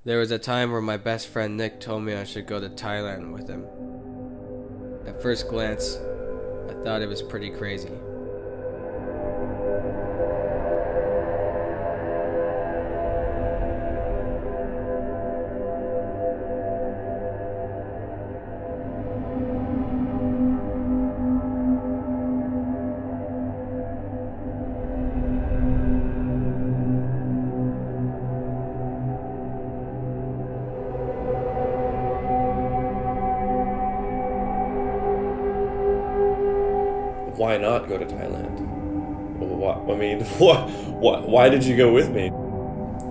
There was a time where my best friend Nick told me I should go to Thailand with him. At first glance, I thought it was pretty crazy. Why not go to Thailand? What, I mean, why did you go with me?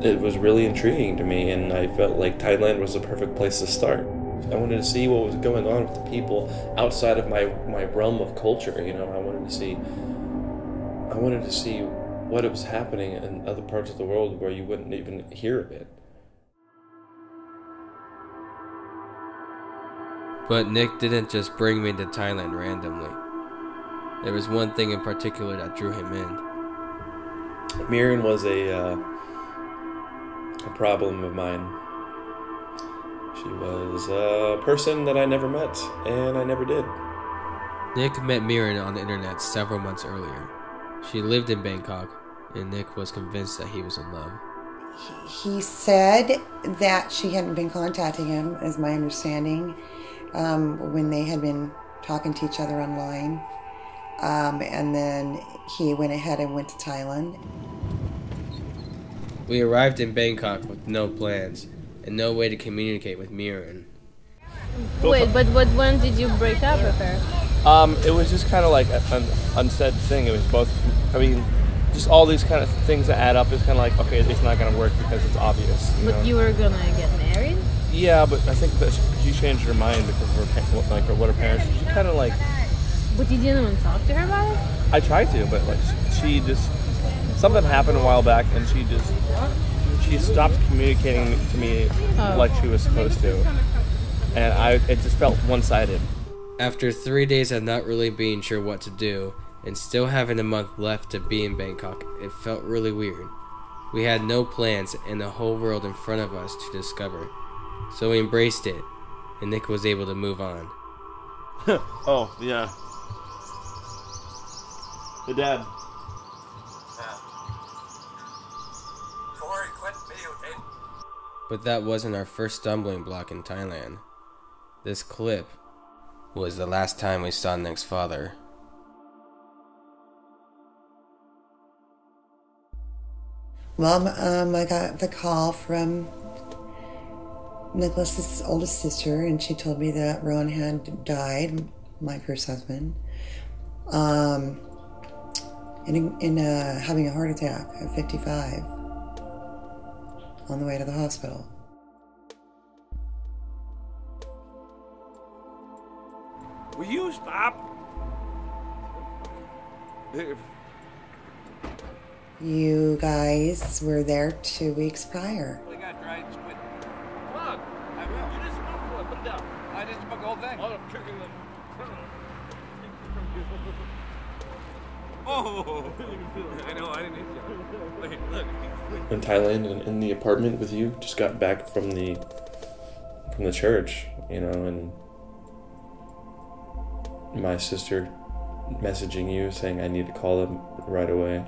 It was really intriguing to me, and I felt like Thailand was the perfect place to start. I wanted to see what was going on with the people outside of my realm of culture. I wanted to see what was happening in other parts of the world where you wouldn't even hear of it. But Nick didn't just bring me to Thailand randomly. There was one thing in particular that drew him in. Miran was a problem of mine. She was a person that I never met, and I never did. Nick met Miran on the internet several months earlier. She lived in Bangkok, and Nick was convinced that he was in love. He said that she hadn't been contacting him, as my understanding, when they had been talking to each other online. And then he went ahead and went to Thailand. We arrived in Bangkok with no plans and no way to communicate with Miran. Wait, but when did you break up with her? It was just kind of like an unsaid thing. It was both, just all these kind of things that add up. It's kind of like, okay, it's not going to work because it's obvious. But you were gonna get married? Yeah, but I think that she changed her mind because of what her parents, she kind of like... But you didn't even talk to her about it? I tried to, but like she just, something happened a while back, and she stopped communicating to me like she was supposed to, and it just felt one-sided. After 3 days of not really being sure what to do, and still having a month left to be in Bangkok, it felt really weird. We had no plans and the whole world in front of us to discover, so we embraced it, and Nick was able to move on. Oh, yeah. The dad. Corey, quit videotape. But that wasn't our first stumbling block in Thailand. This clip was the last time we saw Nick's father. Well, I got the call from Nicholas's oldest sister, and she told me that Ron had died, my first husband, in having a heart attack at 55 on the way to the hospital. Will you stop? You guys were there 2 weeks prior. We got dried squid. Come on. You just smoke it. Put it down. I didn't smoke the whole thing. Oh, I'm kicking them. Oh, I know. I didn't hit you. Wait, look. In Thailand, and in the apartment with you, just got back from the church, and my sister messaging you saying I need to call him right away.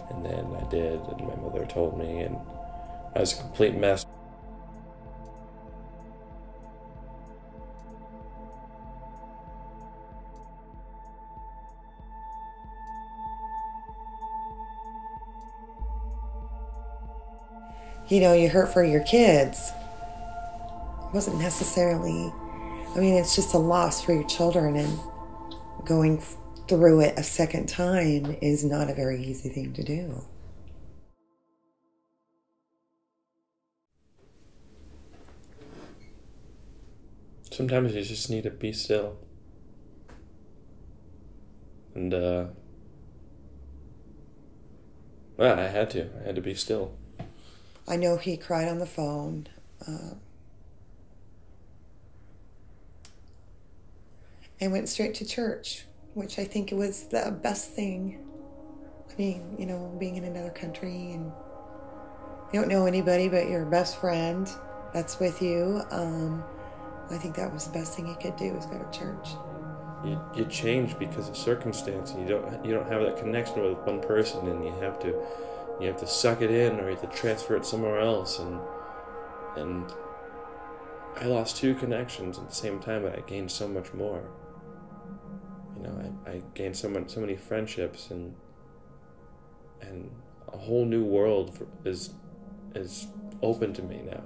And then I did, and my mother told me, and I was a complete mess. You hurt for your kids. It wasn't necessarily, it's just a loss for your children, and going through it a second time is not a very easy thing to do. Sometimes you just need to be still. And, I had to be still. I know he cried on the phone. And went straight to church, which I think was the best thing. Being in another country and You don't know anybody but your best friend that's with you. I think that was the best thing you could do, is go to church. You change because of circumstance, and you don't have that connection with one person, and you have to suck it in, or you have to transfer it somewhere else. And I lost 2 connections at the same time, but I gained so much more. You know, I gained so many friendships, and a whole new world is open to me now.